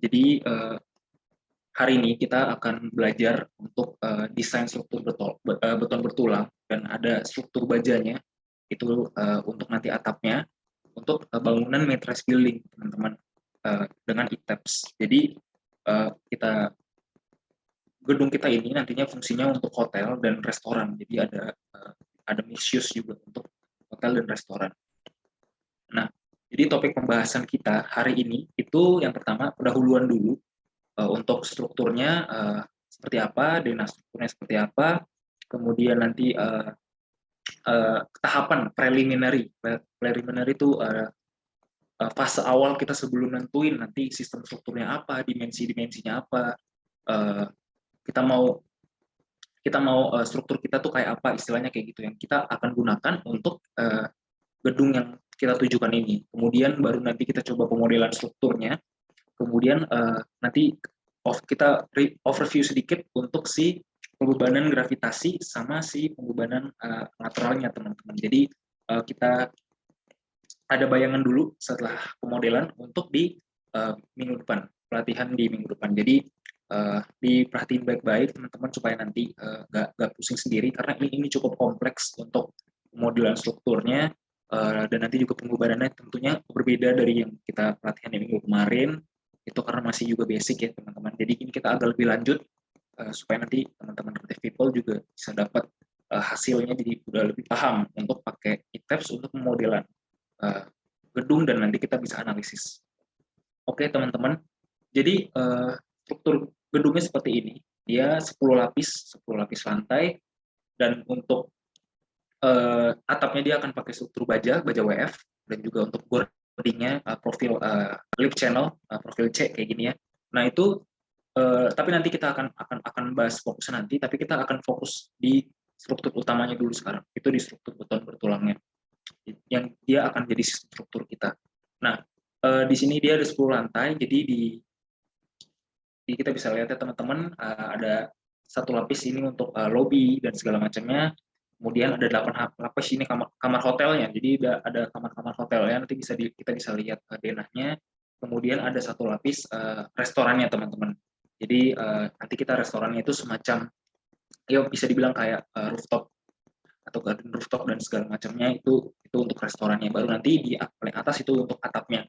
Jadi hari ini kita akan belajar untuk desain struktur beton bertulang dan ada struktur bajanya itu untuk nanti atapnya untuk bangunan matrix building teman-teman dengan ITEPS. Jadi gedung kita ini nantinya fungsinya untuk hotel dan restoran. Jadi ada mixed use juga untuk hotel dan restoran. Nah, jadi topik pembahasan kita hari ini itu yang pertama pendahuluan dulu untuk strukturnya seperti apa, denah strukturnya seperti apa, kemudian nanti tahapan preliminary itu fase awal kita sebelum nentuin nanti sistem strukturnya apa, dimensinya apa, kita mau struktur kita tuh kayak apa, istilahnya kayak gitu yang kita akan gunakan untuk gedung yang kita tujukan ini. Kemudian baru nanti kita coba pemodelan strukturnya. Kemudian nanti kita overview sedikit untuk si pembebanan gravitasi sama si pembebanan lateralnya teman-teman. Jadi kita ada bayangan dulu setelah pemodelan untuk di minggu depan, pelatihan di minggu depan. Jadi diperhatiin baik-baik teman-teman supaya nanti nggak pusing sendiri karena ini cukup kompleks untuk pemodelan strukturnya dan nanti juga pembebanannya tentunya berbeda dari yang kita pelatihan di minggu kemarin itu karena masih juga basic ya teman-teman. Jadi ini kita agak lebih lanjut supaya nanti teman-teman creative people juga bisa dapat hasilnya jadi udah lebih paham untuk pakai ITEPS untuk pemodelan gedung dan nanti kita bisa analisis. Oke teman-teman, jadi struktur gedungnya seperti ini, dia 10 lapis lantai, dan untuk atapnya dia akan pakai struktur baja WF, dan juga untuk boardingnya profil lip channel, profil C kayak gini ya. Nah itu, tapi nanti kita akan bahas fokusnya nanti, tapi kita akan fokus di struktur utamanya dulu sekarang, itu di struktur beton bertulangnya, yang dia akan jadi struktur kita. Nah, di sini dia ada 10 lantai, jadi kita bisa lihat ya teman-teman, ada satu lapis ini untuk lobby dan segala macamnya. Kemudian ada 8 lapis ini kamar hotelnya, jadi ada kamar-kamar hotelnya, nanti kita bisa lihat denahnya. Kemudian ada satu lapis restorannya teman-teman. Jadi nanti kita restorannya itu semacam, ya bisa dibilang kayak rooftop atau garden rooftop dan segala macamnya, itu untuk restorannya. Baru nanti di paling atas itu untuk atapnya.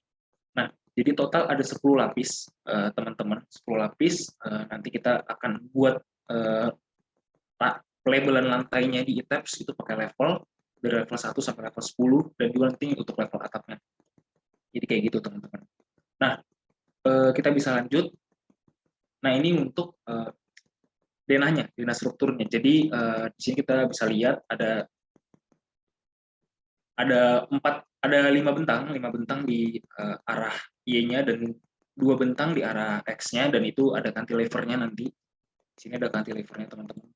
Nah, jadi total ada 10 lapis, teman-teman. 10 lapis, nanti kita akan buat labelan lantainya di ITEPS itu pakai level, dari level 1 sampai level 10, dan juga nanti untuk level atapnya. Jadi kayak gitu, teman-teman. Nah, kita bisa lanjut. Nah, ini untuk denah strukturnya. Jadi, di sini kita bisa lihat ada 5 bentang di arah Y-nya dan 2 bentang di arah X-nya, dan itu ada cantilevernya nanti. Di sini ada cantilevernya teman-teman.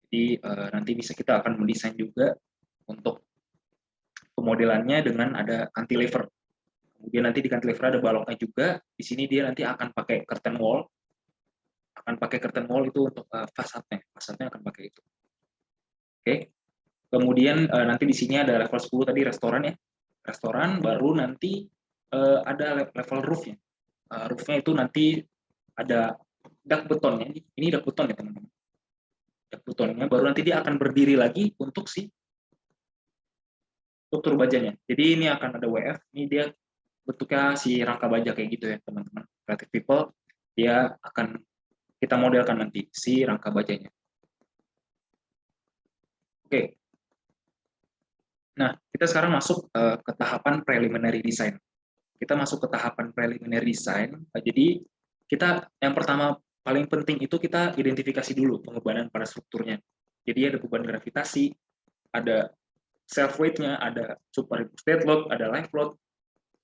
Jadi nanti kita akan mendesain juga untuk pemodelannya dengan ada cantilever. Kemudian nanti di cantilever ada baloknya juga. Di sini dia nanti akan pakai curtain wall. Itu untuk fasadnya. Fasadnya akan pakai itu. Oke. Kemudian nanti di sini ada level 10 tadi restoran ya. Restoran, baru nanti ada level roofnya. Roofnya itu nanti ada dak betonnya. Ini dak beton ya teman-teman. Dak betonnya, baru nanti dia akan berdiri lagi untuk si struktur bajanya. Jadi ini akan ada WF. Ini dia bentuknya si rangka baja kayak gitu ya teman-teman. Creative people, dia akan kita modelkan nanti si rangka bajanya. Oke. Nah, kita sekarang masuk ke tahapan preliminary design. Kita masuk ke tahapan preliminary design. Jadi kita yang pertama paling penting itu kita identifikasi dulu pengebanan pada strukturnya. Jadi ada beban gravitasi, ada self weight-nya, ada superimposed dead load, ada live load,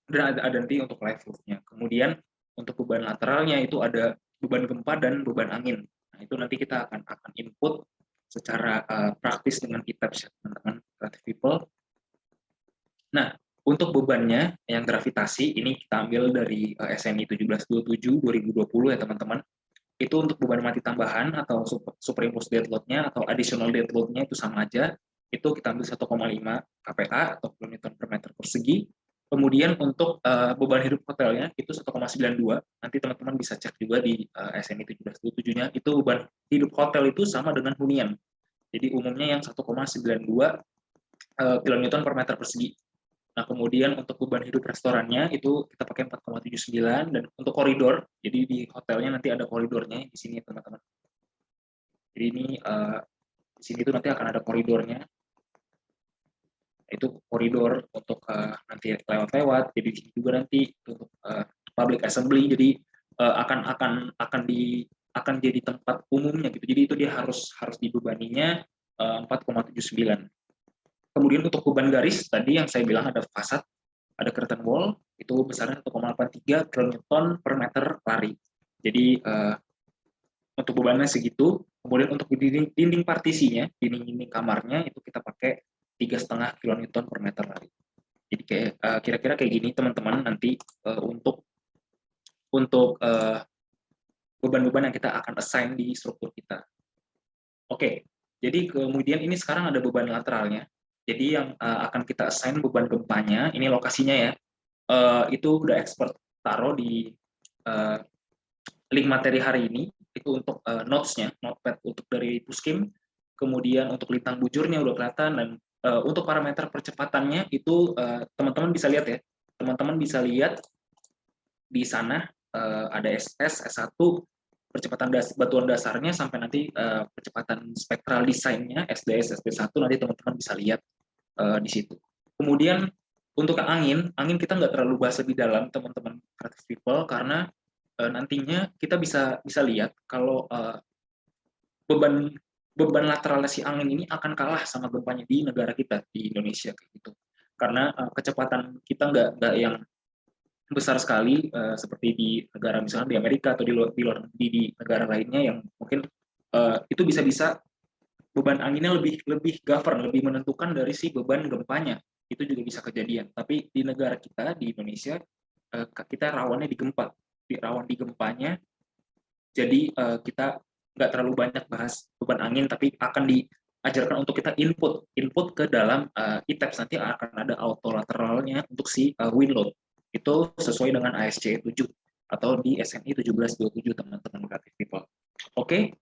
dan ada nanti untuk live load-nya. Kemudian untuk beban lateralnya itu ada beban gempa dan beban angin. Nah, itu nanti kita akan input secara praktis dengan ITEPS ya teman-teman creative people. Nah, untuk bebannya yang gravitasi ini kita ambil dari SNI 1727 2020 ya teman-teman. Itu untuk beban mati tambahan atau superimposed dead load-nya atau additional dead load-nya itu sama aja. Itu kita ambil 1,5 kPa atau kilonewton per meter persegi. Kemudian untuk beban hidup hotelnya itu 1,92. Nanti teman-teman bisa cek juga di SNI 1727-nya. Itu beban hidup hotel itu sama dengan hunian. Jadi umumnya yang 1,92 kilonewton per meter persegi. Nah, kemudian untuk beban hidup restorannya itu kita pakai 4,79, dan untuk koridor, jadi di hotelnya nanti ada koridornya di sini teman-teman. Jadi ini di sini tuh nanti akan ada koridornya. Itu koridor untuk nanti lewat-lewat. Jadi di sini juga nanti untuk public assembly. Jadi akan jadi tempat umumnya gitu. Jadi itu dia harus dibebaninya 4,79. Kemudian untuk beban garis tadi yang saya bilang ada fasad, ada curtain wall, itu besarnya 1,83 kilonewton per meter lari. Jadi untuk bebannya segitu. Kemudian untuk dinding partisinya, dinding kamarnya itu kita pakai 3,5 kilonewton per meter lari. Jadi kayak kira-kira kayak gini teman-teman nanti untuk beban-beban yang kita akan assign di struktur kita. Oke, jadi kemudian ini sekarang ada beban lateralnya. Jadi yang akan kita assign beban gempanya, ini lokasinya ya, itu udah expert taruh di link materi hari ini. Itu untuk notes-nya, notepad untuk dari Puskim. Kemudian untuk lintang bujurnya udah kelihatan, dan untuk parameter percepatannya itu teman-teman bisa lihat ya. Teman-teman bisa lihat di sana ada SS, S1, percepatan batuan dasarnya sampai nanti percepatan spektral desainnya SDS, SD1 nanti teman-teman bisa lihat di situ. Kemudian untuk angin kita nggak terlalu bahas lebih dalam teman-teman creative people karena nantinya kita bisa lihat kalau beban lateralnya si angin ini akan kalah sama gempanya di negara kita di Indonesia kayak gitu. Karena kecepatan kita nggak yang besar sekali seperti di negara misalnya di Amerika atau di negara lainnya yang mungkin itu bisa beban anginnya lebih govern, lebih menentukan dari si beban gempanya. Itu juga bisa kejadian. Tapi di negara kita di Indonesia kita rawannya di gempa, rawan di gempanya. Jadi kita nggak terlalu banyak bahas beban angin, tapi akan diajarkan untuk kita input ke dalam ITEPS. Nanti akan ada auto lateralnya untuk si wind load. Itu sesuai dengan ASC 7 atau di SNI 1727 teman-teman creative people. Oke,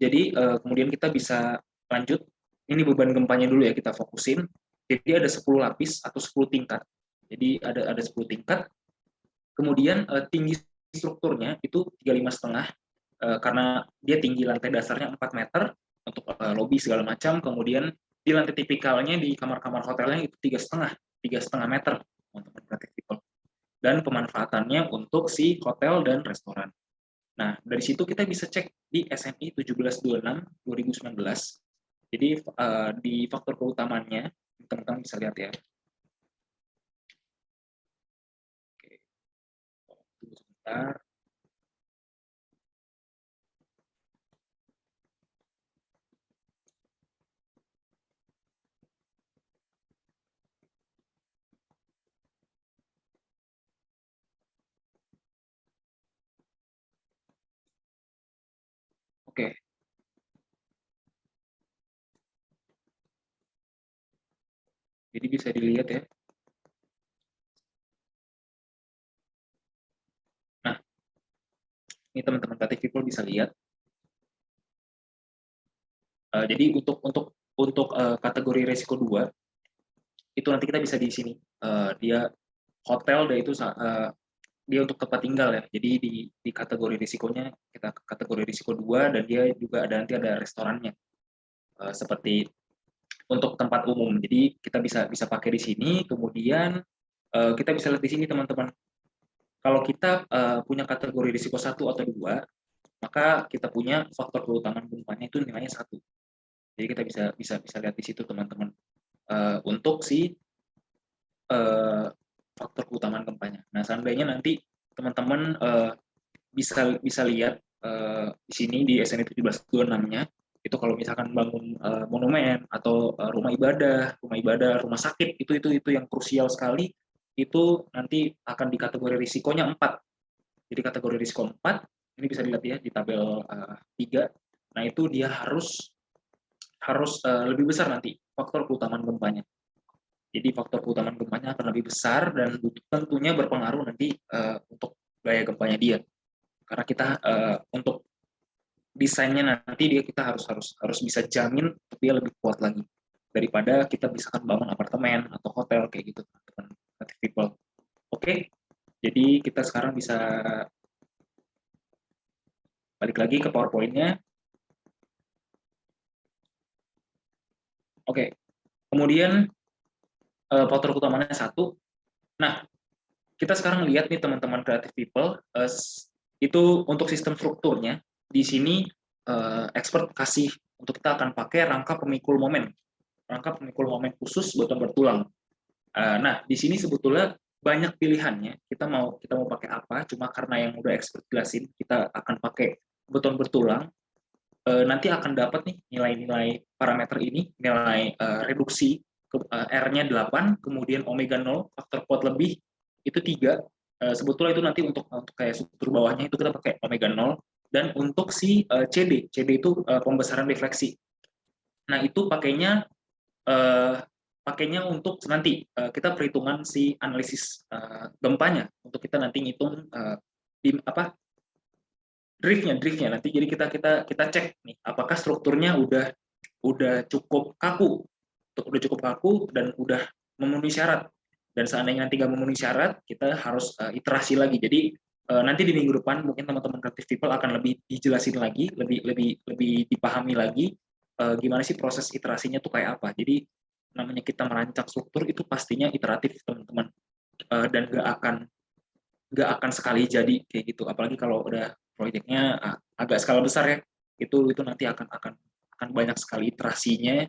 jadi kemudian kita bisa lanjut. Ini beban gempanya dulu ya kita fokusin. Jadi ada 10 lapis atau 10 tingkat. Jadi ada 10 tingkat. Kemudian tinggi strukturnya itu 35,5 karena dia tinggi lantai dasarnya 4 meter untuk lobby segala macam. Kemudian di lantai tipikalnya di kamar-kamar hotelnya itu 3,5 meter teman-teman creative people. Dan pemanfaatannya untuk si hotel dan restoran. Nah, dari situ kita bisa cek di SNI 1726 2019. Jadi di faktor keutamanya, teman-teman bisa lihat ya. Oke, tunggu sebentar. Oke. Jadi bisa dilihat ya. Nah, ini teman-teman creative people bisa lihat. Jadi untuk kategori resiko 2 itu nanti kita bisa di sini. Dia hotel dia itu dia untuk tempat tinggal ya. Jadi di kategori risikonya kita kategori risiko 2 dan dia juga nanti ada restorannya. Seperti untuk tempat umum. Jadi kita bisa pakai di sini. Kemudian kita bisa lihat di sini teman-teman. Kalau kita punya kategori risiko 1 atau 2, maka kita punya faktor keutamaan gempanya itu nilainya 1. Jadi kita bisa lihat di situ teman-teman. Untuk si faktor keutamaan gempanya. Nah, seandainya nanti teman-teman bisa lihat di sini di SNI 1726-nya, itu kalau misalkan bangun monumen atau rumah ibadah, rumah sakit, itu yang krusial sekali, itu nanti akan di kategori risikonya 4. Jadi kategori risiko 4, ini bisa dilihat ya di tabel 3. Nah, itu dia harus lebih besar nanti faktor keutamaan gempanya. Jadi faktor keutamaan gempanya akan lebih besar dan tentunya berpengaruh nanti untuk gaya gempanya dia. Karena kita untuk desainnya nanti kita harus bisa jamin dia lebih kuat lagi daripada kita bisa bangun apartemen atau hotel kayak gitu, teman-teman creative people. Oke, jadi kita sekarang bisa balik lagi ke PowerPoint-nya. Oke, kemudian faktor utamanya 1. Nah, kita sekarang lihat nih teman-teman creative people, itu untuk sistem strukturnya. Di sini expert kasih untuk kita akan pakai rangka pemikul momen. Rangka pemikul momen khusus beton bertulang. Nah, di sini sebetulnya banyak pilihannya. Kita mau pakai apa, cuma karena yang udah expert jelasin, kita akan pakai beton bertulang. Nanti akan dapat nih nilai-nilai parameter ini, nilai reduksi R-nya 8, kemudian omega 0, faktor kuat lebih itu 3. Sebetulnya itu nanti untuk kayak struktur bawahnya itu kita pakai omega 0, dan untuk si CD itu pembesaran refleksi. Nah, itu pakainya untuk nanti kita perhitungan si analisis gempanya, untuk kita nanti ngitung driftnya nanti. Jadi kita cek nih apakah strukturnya udah cukup kaku, dan udah memenuhi syarat. Dan seandainya nanti nggak memenuhi syarat, kita harus iterasi lagi. Jadi nanti di minggu depan mungkin teman-teman creative people akan lebih dijelasin lagi, lebih dipahami lagi gimana sih proses iterasinya tuh kayak apa. Jadi namanya kita merancang struktur itu pastinya iteratif, teman-teman, dan nggak akan sekali jadi kayak gitu. Apalagi kalau udah proyeknya agak skala besar ya, itu nanti akan banyak sekali iterasinya.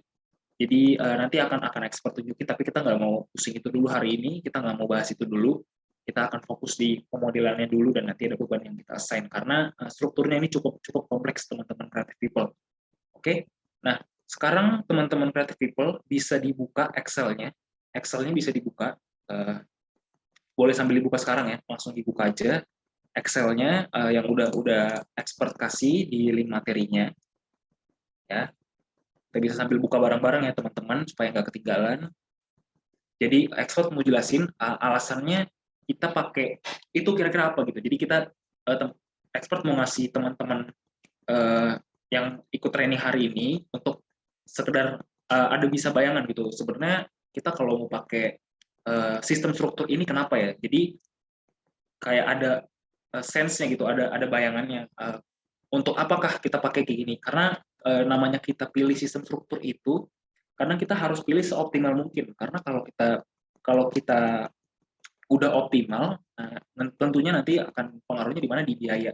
Jadi nanti akan expert tunjukin, tapi kita nggak mau pusing itu dulu hari ini, kita nggak mau bahas itu dulu. Kita akan fokus di pemodelannya dulu, dan nanti ada beban yang kita assign karena strukturnya ini cukup kompleks, teman-teman creative people. Oke. Nah, sekarang teman-teman creative people bisa dibuka Excel-nya. Excel-nya bisa dibuka. Boleh sambil dibuka sekarang ya, langsung dibuka aja Excel-nya yang udah expert kasih di link materinya. Ya, kita bisa sambil buka bareng-bareng ya teman-teman supaya nggak ketinggalan. Jadi expert mau jelasin alasannya kita pakai itu kira-kira apa gitu. Jadi kita expert mau ngasih teman-teman yang ikut training hari ini untuk sekedar ada bisa bayangan gitu. Sebenarnya kita kalau mau pakai sistem struktur ini kenapa ya? Jadi kayak ada sense-nya gitu, ada bayangannya. Untuk apakah kita pakai kayak gini? Karena namanya kita pilih sistem struktur itu karena kita harus pilih seoptimal mungkin. Karena kalau kita udah optimal, tentunya nanti akan pengaruhnya di mana, di biaya.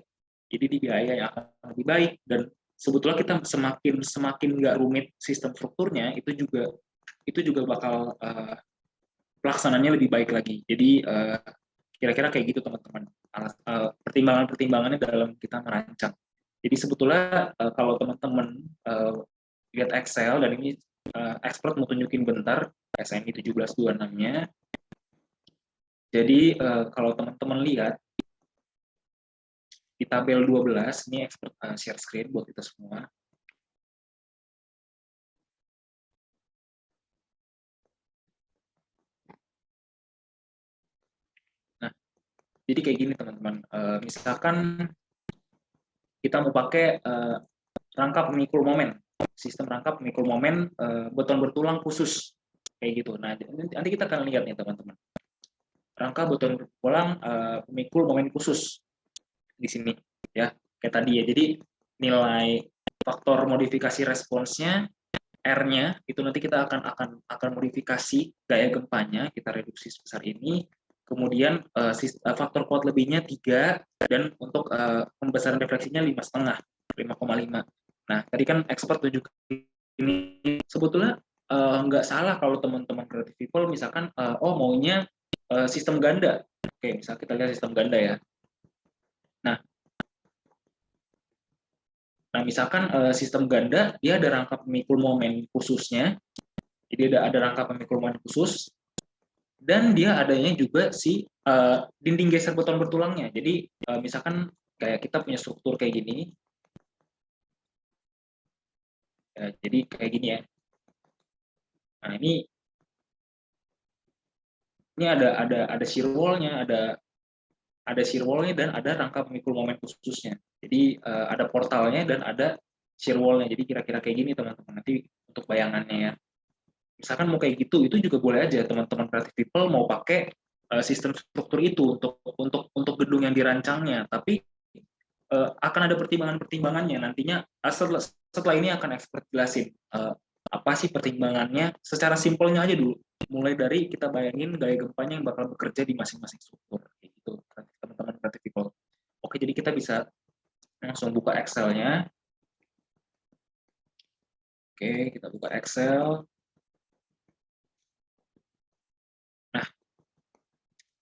Jadi di biaya yang akan lebih baik, dan sebetulnya kita semakin nggak rumit sistem strukturnya, itu juga bakal pelaksananya lebih baik lagi. Jadi kira-kira kayak gitu teman-teman. Pertimbangan-pertimbangannya dalam kita merancang. Jadi sebetulnya kalau teman-teman lihat Excel, dan ini expert mau tunjukin bentar SNI 1726-nya. Jadi kalau teman-teman lihat di tabel 12, ini expert share screen buat kita semua. Nah, jadi kayak gini teman-teman. Misalkan kita mau pakai rangka pemikul momen, sistem rangka pemikul momen beton bertulang khusus kayak gitu. Nah, nanti kita akan lihat nih teman-teman, rangka beton bertulang pemikul momen khusus di sini ya, kayak tadi ya. Jadi nilai faktor modifikasi responsnya R-nya itu nanti kita akan modifikasi gaya gempanya, kita reduksi sebesar ini. Kemudian faktor kuat lebihnya 3, dan untuk pembesaran refleksinya 5,5, 5,5. Nah, tadi kan expert tunjuk ini sebetulnya nggak salah kalau teman-teman creative people misalkan maunya sistem ganda. Oke, misal kita lihat sistem ganda ya. Nah, misalkan sistem ganda, dia ada rangka pemikul momen khususnya, jadi ada rangka pemikul momen khusus, dan dia adanya juga si dinding geser beton bertulangnya. Jadi misalkan kayak kita punya struktur kayak gini, jadi kayak gini ya. Nah, ini ini ada shear wall-nya, ada shear wall-nya dan ada rangka pemikul momen khususnya. Jadi ada portalnya dan ada shear wall-nya. Jadi kira-kira kayak gini teman-teman. Nanti untuk bayangannya ya. Misalkan mau kayak gitu, itu juga boleh aja teman-teman creative people mau pakai sistem struktur itu untuk gedung yang dirancangnya. Tapi akan ada pertimbangan-pertimbangannya nantinya. Setelah ini akan expert jelasin apa sih pertimbangannya secara simpelnya aja dulu. Mulai dari kita bayangin gaya gempanya yang bakal bekerja di masing-masing struktur, kayak gitu teman-teman creative people. Oke, jadi kita bisa langsung buka Excel-nya. Oke, kita buka Excel. Nah,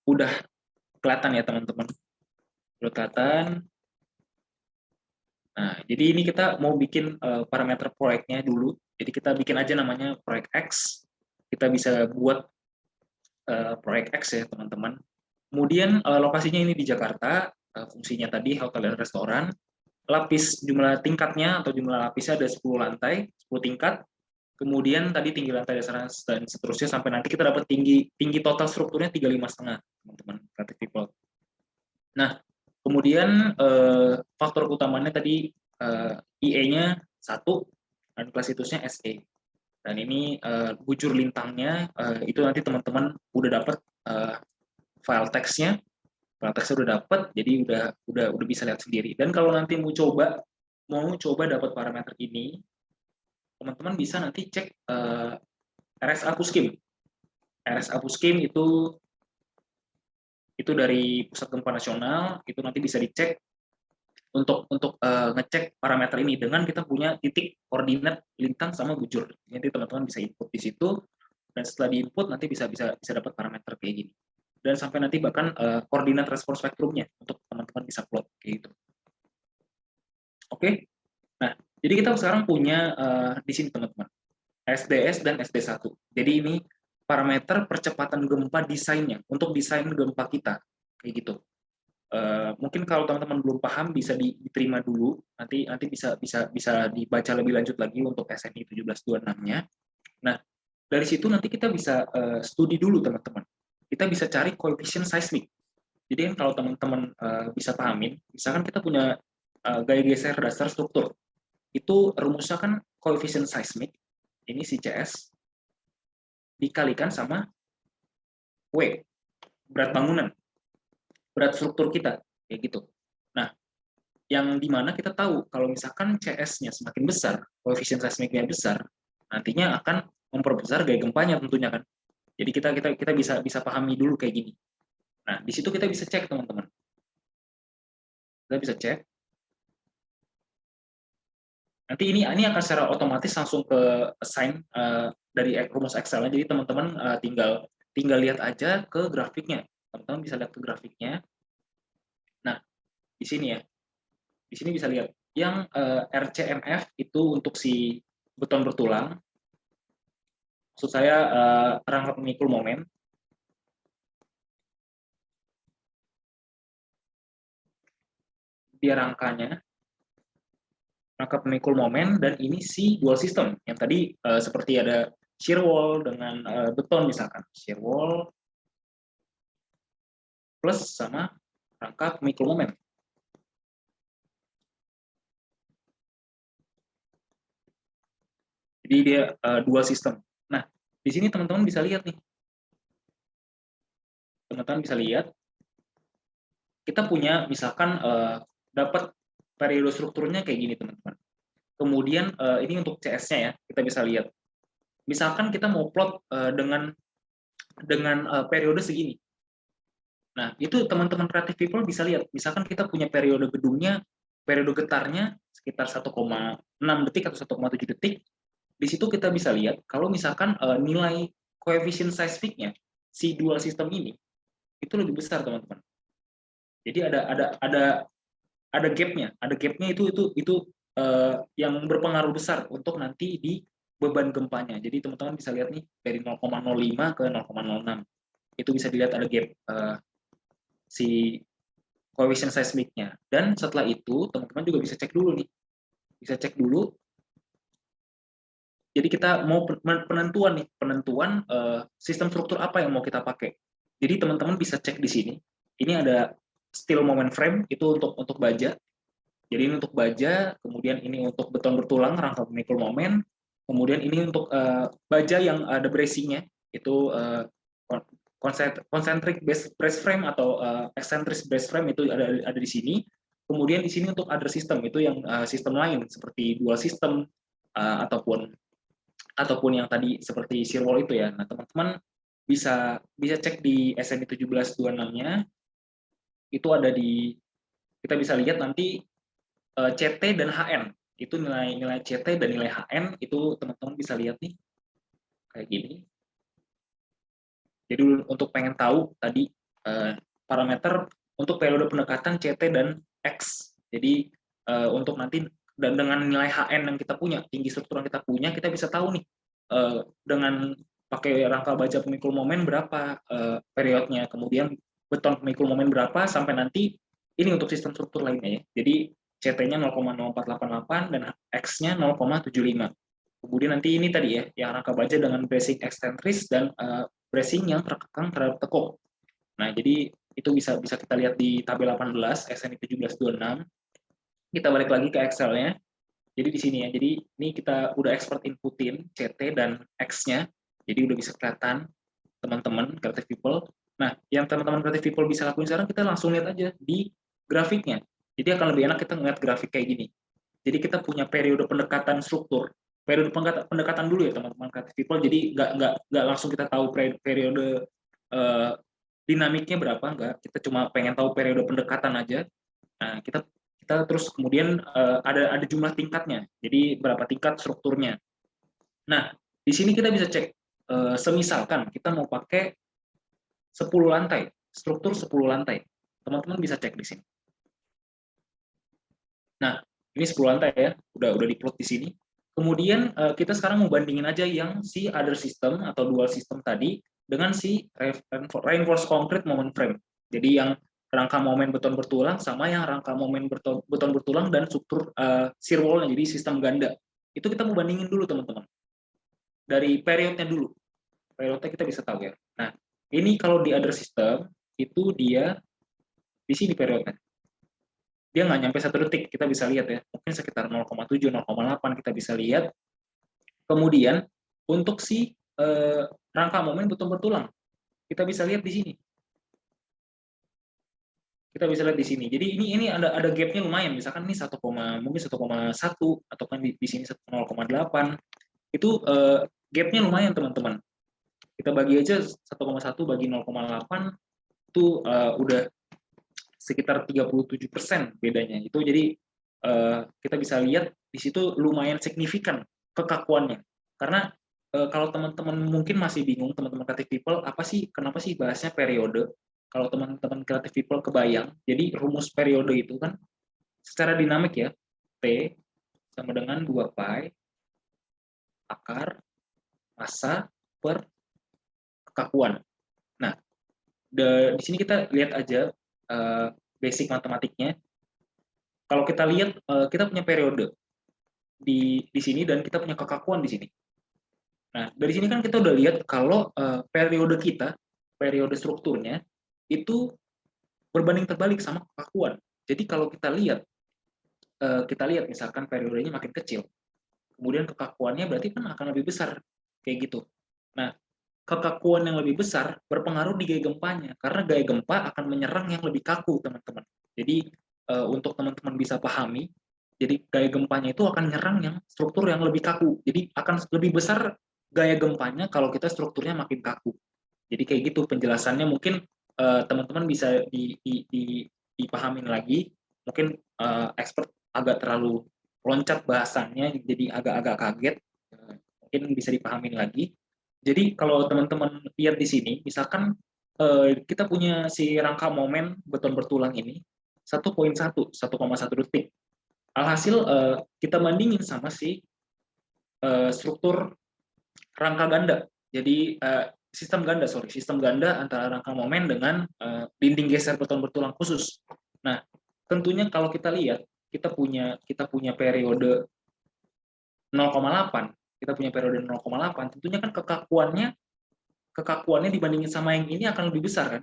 udah kelihatan ya teman-teman. Udah kelihatan. Nah, jadi ini kita mau bikin parameter proyeknya dulu. Jadi kita bikin aja namanya proyek X. Kita bisa buat proyek X ya teman-teman. Kemudian lokasinya ini di Jakarta, fungsinya tadi hotel dan restoran. Lapis jumlah tingkatnya atau jumlah lapisnya ada 10 lantai, 10 tingkat. Kemudian tadi tinggi lantai dasar dan seterusnya sampai nanti kita dapat tinggi total strukturnya 35,5, teman-teman creative people. Nah, kemudian faktor utamanya tadi IE-nya 1 dan class situsnya SE. Dan ini bujur lintangnya itu nanti teman-teman udah dapat file teksnya udah dapat, jadi udah bisa lihat sendiri. Dan kalau nanti mau coba dapat parameter ini, teman-teman bisa nanti cek RSA Puskim. RSA Puskim itu dari Pusat Gempa Nasional, itu nanti bisa dicek untuk ngecek parameter ini dengan kita punya titik koordinat lintang sama bujur. Nanti teman-teman bisa input di situ, dan setelah diinput nanti bisa dapat parameter kayak gini. Dan sampai nanti bahkan koordinat respon spektrumnya untuk teman-teman bisa plot kayak gitu. Oke. Nah, jadi kita sekarang punya di sini teman-teman SDS dan SD1. Jadi ini parameter percepatan gempa desainnya untuk desain gempa kita kayak gitu. Mungkin kalau teman-teman belum paham bisa diterima dulu, nanti bisa dibaca lebih lanjut lagi untuk SNI 1726-nya. Nah, dari situ nanti kita bisa studi dulu teman-teman. Kita bisa cari koefisien seismik. Jadi kalau teman-teman bisa pahamin, misalkan kita punya gaya geser dasar struktur, itu rumusnya kan koefisien seismik, ini si CS, dikalikan sama W, berat bangunan, berat struktur kita, kayak gitu. Nah, yang dimana kita tahu kalau misalkan CS-nya semakin besar, koefisien seismiknya besar, nantinya akan memperbesar gaya gempanya tentunya kan. Jadi kita bisa pahami dulu kayak gini. Nah, di situ kita bisa cek teman-teman. Kita bisa cek. Nanti ini akan secara otomatis langsung ke assign dari rumus Excel-nya. Jadi teman-teman tinggal lihat aja ke grafiknya. Teman-teman bisa lihat ke grafiknya. Nah, di sini ya. Di sini bisa lihat yang RCMF itu untuk si beton bertulang. Maksud saya rangka pemikul momen. Dia rangka pemikul momen, dan ini si dual system yang tadi seperti ada shear wall dengan beton misalkan, shear wall plus sama rangka pemikul momen. Jadi dia dual system. Nah, di sini teman-teman bisa lihat nih. Teman-teman bisa lihat kita punya misalkan dapat periode strukturnya kayak gini teman-teman. Kemudian ini untuk CS-nya ya, kita bisa lihat. Misalkan kita mau plot dengan periode segini. Nah, itu teman-teman creative people bisa lihat. Misalkan kita punya periode gedungnya, periode getarnya sekitar 1,6 detik atau 1,7 detik. Di situ kita bisa lihat kalau misalkan nilai koefisien seismiknya si dual system ini itu lebih besar teman-teman. Jadi ada gapnya, itu yang berpengaruh besar untuk nanti di beban gempanya. Jadi teman-teman bisa lihat nih dari 0,05 ke 0,06 itu bisa dilihat ada gap si koefisien seismiknya. Dan setelah itu teman-teman juga bisa cek dulu nih, jadi kita mau penentuan sistem struktur apa yang mau kita pakai. Jadi teman-teman bisa cek di sini. Ini ada still moment frame, itu untuk baja. Jadi ini untuk baja, kemudian ini untuk beton bertulang, rangka pemikul momen, kemudian ini untuk baja yang ada bracing-nya, itu concentric brace frame atau eccentric brace frame itu ada di sini. Kemudian di sini untuk other system, itu yang sistem lain seperti dual system ataupun yang tadi seperti shear wall itu ya. Nah, teman-teman bisa cek di SNI 1726-nya, itu ada di, kita bisa lihat nanti CT dan HN, itu nilai CT dan nilai HN itu teman-teman bisa lihat nih kayak gini. Jadi untuk pengen tahu tadi parameter untuk periode pendekatan CT dan X. Jadi untuk nanti dan dengan nilai HN yang kita punya, tinggi struktur yang kita punya, kita bisa tahu nih dengan pakai rangka baja pemikul momen berapa periodnya, kemudian beton pemikul momen berapa, sampai nanti ini untuk sistem struktur lainnya ya. Jadi CT-nya 0,0488 dan X-nya 0,75. Kemudian nanti ini tadi ya, yang rangka baja dengan bracing eksentris dan bracing yang terkekang terhadap tekuk. Nah, jadi itu bisa kita lihat di tabel 18 SNI 1726. Kita balik lagi ke Excel-nya. Jadi di sini ya. Jadi ini kita udah expert inputin CT dan X-nya. Jadi udah bisa kelihatan teman-teman creative people. Nah, yang teman-teman creative people bisa lakuin sekarang, kita langsung lihat aja di grafiknya. Jadi akan lebih enak kita ngeliat grafik kayak gini. Jadi kita punya periode pendekatan struktur, periode pendekatan dulu ya teman-teman creative people. Jadi nggak langsung kita tahu periode dinamiknya berapa, enggak. Kita cuma pengen tahu periode pendekatan aja. Nah, kita terus kemudian ada jumlah tingkatnya. Jadi berapa tingkat strukturnya. Nah, di sini kita bisa cek semisalkan kita mau pakai 10 lantai, struktur 10 lantai. Teman-teman bisa cek di sini. Nah, ini 10 lantai ya, udah diplot di sini. Kemudian kita sekarang mau bandingin aja yang si other system atau dual system tadi dengan si reinforced concrete moment frame. Jadi yang rangka momen beton bertulang sama yang rangka momen beton bertulang dan struktur shear wall-nya, jadi sistem ganda. Itu kita mau bandingin dulu teman-teman. Dari periodnya dulu. Periodnya kita bisa tahu ya. Nah, ini kalau di other system itu dia di sini periodnya. Dia nggak nyampe 1 detik, kita bisa lihat ya, mungkin sekitar 0,7, 0,8 kita bisa lihat. Kemudian untuk si rangka momen beton bertulang, kita bisa lihat di sini. Kita bisa lihat di sini. Jadi ini ada gapnya lumayan. Misalkan ini 1,1 atau kan di sini 0,8. Itu gapnya lumayan teman-teman. Kita bagi aja 1,1 bagi 0,8 itu udah sekitar 37% bedanya. Itu jadi kita bisa lihat di situ lumayan signifikan kekakuannya. Karena kalau teman-teman mungkin masih bingung, teman-teman creative people, kenapa sih bahasnya periode? Kalau teman-teman creative people kebayang, jadi rumus periode itu kan secara dinamik ya, T sama dengan 2 pi akar massa per kekakuan. Nah, di sini kita lihat aja basic matematiknya. Kalau kita lihat, kita punya periode di sini dan kita punya kekakuan di sini. Nah, dari sini kan kita udah lihat kalau periode periode strukturnya itu berbanding terbalik sama kekakuan. Jadi kalau kita lihat misalkan periodenya makin kecil, kemudian kekakuannya berarti kan akan lebih besar, kayak gitu. Nah, kekakuan yang lebih besar berpengaruh di gaya gempanya, karena gaya gempa akan menyerang yang lebih kaku, teman-teman. Jadi untuk teman-teman bisa pahami, jadi gaya gempanya itu akan menyerang yang struktur yang lebih kaku. Jadi akan lebih besar gaya gempanya kalau kita strukturnya makin kaku. Jadi kayak gitu penjelasannya, mungkin teman-teman bisa dipahamin lagi. Mungkin expert agak terlalu loncat bahasannya, jadi agak-agak kaget. Mungkin bisa dipahamin lagi. Jadi kalau teman-teman lihat di sini, misalkan kita punya si rangka momen beton bertulang ini 1,1 detik. Alhasil kita bandingin sama si struktur rangka ganda. Jadi sistem ganda antara rangka momen dengan dinding geser beton bertulang khusus. Nah, tentunya kalau kita lihat kita punya periode 0,8, tentunya kan kekakuannya kekakuannya dibandingin sama yang ini akan lebih besar kan.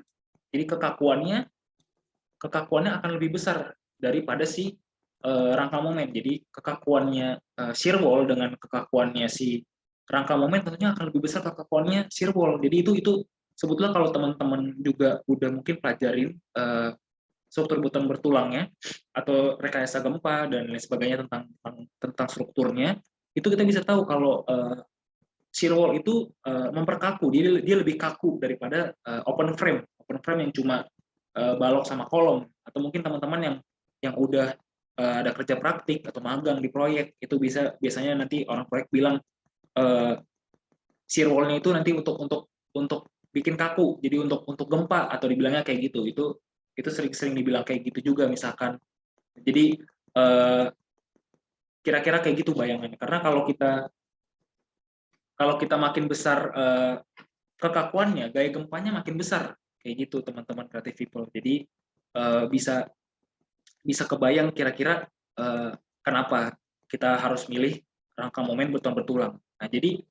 Jadi kekakuannya akan lebih besar daripada si rangka momen. Jadi kekakuannya shear wall dengan kekakuannya si rangka momen tentunya akan lebih besar kekakuannya shear wall. Jadi itu sebetulnya kalau teman-teman juga udah mungkin pelajarin struktur batuan bertulangnya atau rekayasa gempa dan lain sebagainya tentang strukturnya, itu kita bisa tahu kalau shear wall itu memperkaku, dia lebih kaku daripada open frame yang cuma balok sama kolom. Atau mungkin teman-teman yang udah ada kerja praktik atau magang di proyek, itu biasanya nanti orang proyek bilang shear wall-nya itu nanti untuk bikin kaku, jadi untuk gempa atau dibilangnya kayak gitu. Itu sering dibilang kayak gitu juga misalkan. Jadi kira-kira kayak gitu bayangannya. Karena kalau kita makin besar kekakuannya, gaya gempanya makin besar kayak gitu teman-teman creative people. Jadi bisa kebayang kira-kira kenapa kita harus milih rangka momen batuan bertulang. Nah, jadi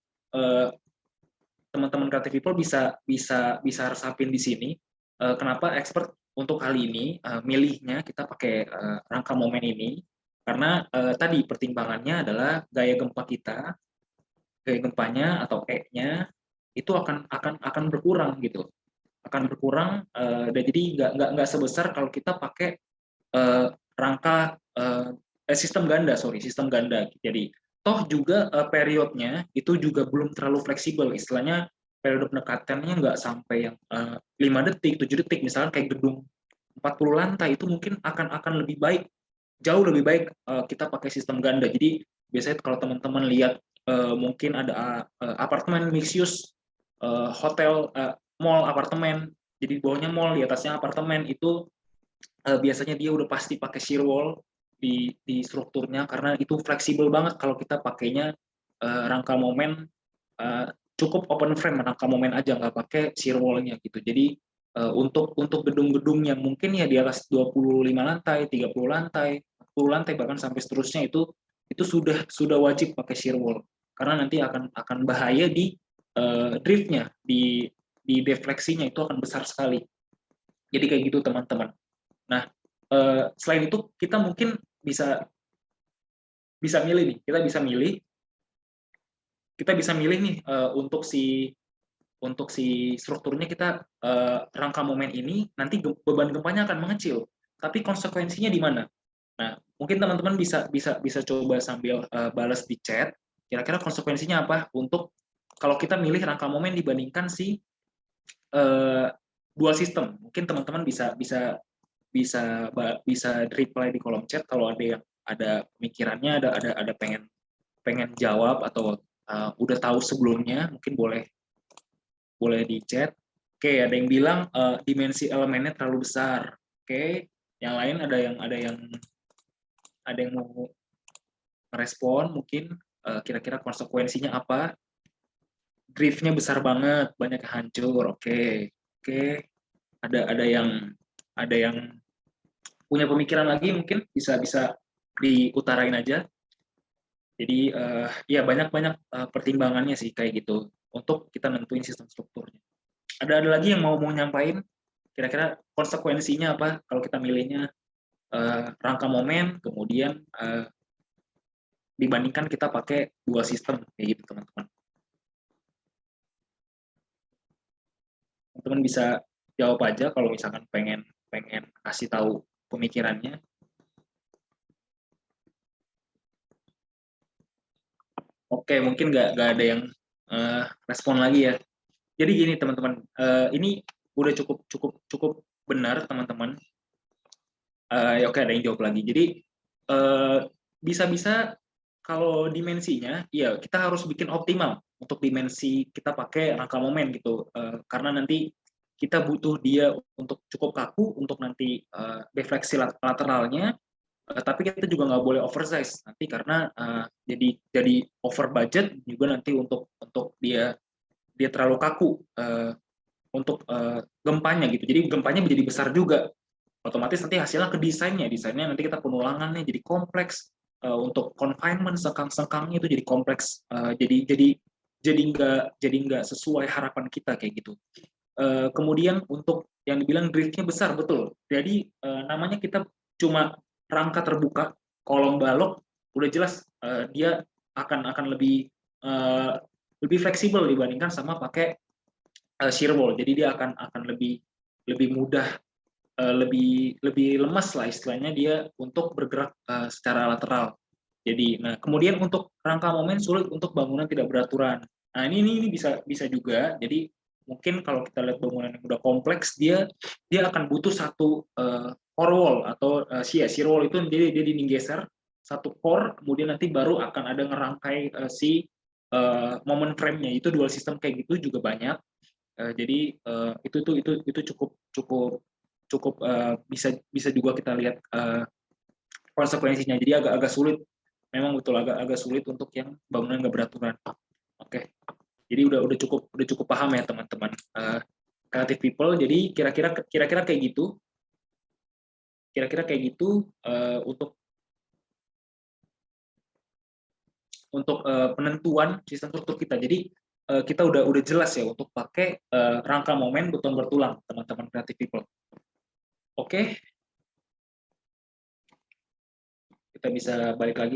teman-teman creative people bisa resapin di sini kenapa expert untuk kali ini milihnya kita pakai rangka momen ini, karena tadi pertimbangannya adalah gaya gempanya atau E-nya itu akan berkurang gitu, akan berkurang dan jadi nggak sebesar kalau kita pakai rangka sistem ganda. Jadi toh juga periodnya itu juga belum terlalu fleksibel, istilahnya periode pendekatannya nggak sampai yang 5 detik, 7 detik, misalnya kayak gedung 40 lantai itu mungkin akan lebih baik, jauh lebih baik kita pakai sistem ganda. Jadi biasanya kalau teman-teman lihat mungkin ada apartemen mixed use, hotel, mall apartemen, jadi di bawahnya mall, di atasnya apartemen, itu biasanya dia udah pasti pakai shear wall di strukturnya, karena itu fleksibel banget kalau kita pakainya rangka momen cukup open frame rangka momen aja, nggak pakai shear wall-nya gitu. Jadi untuk gedung-gedung yang mungkin ya di atas 25 lantai, 30 lantai, 40 lantai bahkan sampai seterusnya, itu sudah wajib pakai shear wall, karena nanti akan bahaya di driftnya, di defleksinya itu akan besar sekali. Jadi kayak gitu teman-teman. Nah, selain itu kita mungkin bisa milih nih, kita bisa milih nih untuk si strukturnya kita rangka momen ini nanti beban gempanya akan mengecil, tapi konsekuensinya di mana? Nah, mungkin teman-teman bisa coba sambil balas di chat, kira-kira konsekuensinya apa untuk kalau kita milih rangka momen dibandingkan si dual system. Mungkin teman-teman bisa reply di kolom chat kalau ada yang ada pemikirannya, ada pengen jawab atau udah tahu sebelumnya, mungkin boleh di chat. Oke, ada yang bilang dimensi elemennya terlalu besar. Oke, yang lain ada yang mau merespon mungkin kira-kira konsekuensinya apa? Driftnya besar banget, banyak yang hancur. Oke. Ada yang punya pemikiran lagi, mungkin bisa diutarain aja. Jadi ya banyak pertimbangannya sih kayak gitu untuk kita nentuin sistem strukturnya. Ada lagi yang mau nyampain kira-kira konsekuensinya apa kalau kita milihnya rangka momen kemudian dibandingkan kita pakai dua sistem kayak gitu teman-teman. Teman-teman bisa jawab aja kalau misalkan pengen kasih tahu pemikirannya. Oke, mungkin nggak ada yang respon lagi ya. Jadi gini teman-teman, ini udah cukup benar teman-teman. Ya oke, ada yang jawab lagi. Jadi bisa kalau dimensinya, ya kita harus bikin optimal untuk dimensi kita pakai rangka momen gitu. Karena nanti kita butuh dia untuk cukup kaku untuk nanti defleksi lateralnya. Tapi kita juga nggak boleh oversize nanti, karena jadi over budget juga nanti untuk dia terlalu kaku untuk gempanya gitu. Jadi gempanya menjadi besar juga. Otomatis nanti hasilnya ke desainnya nanti kita penulangannya jadi kompleks, untuk confinement sengkang-sengkangnya itu jadi kompleks, jadi jadi nggak sesuai harapan kita kayak gitu. Kemudian untuk yang dibilang driftnya besar, betul. Jadi namanya kita cuma rangka terbuka, kolom balok, udah jelas dia akan lebih fleksibel dibandingkan sama pakai shear wall. Jadi dia akan lebih mudah, lebih lebih lemas lah istilahnya dia untuk bergerak secara lateral. Jadi, nah kemudian untuk rangka momen sulit untuk bangunan tidak beraturan. Nah ini bisa bisa juga. Jadi mungkin kalau kita lihat bangunan yang udah kompleks, dia akan butuh satu core wall atau shear wall itu dia digeser satu core, kemudian nanti baru akan ada ngerangkai si moment frame-nya. Itu dual system kayak gitu juga banyak. Jadi itu cukup cukup cukup bisa bisa juga kita lihat konsekuensinya. Jadi agak-agak sulit, memang betul agak sulit untuk yang bangunan nggak beraturan. Oke, jadi udah cukup paham ya teman-teman. Creative people, jadi kira-kira kayak gitu, untuk penentuan sistem struktur kita. Jadi kita udah jelas ya untuk pakai rangka momen beton bertulang, teman-teman creative people. Oke, kita bisa balik lagi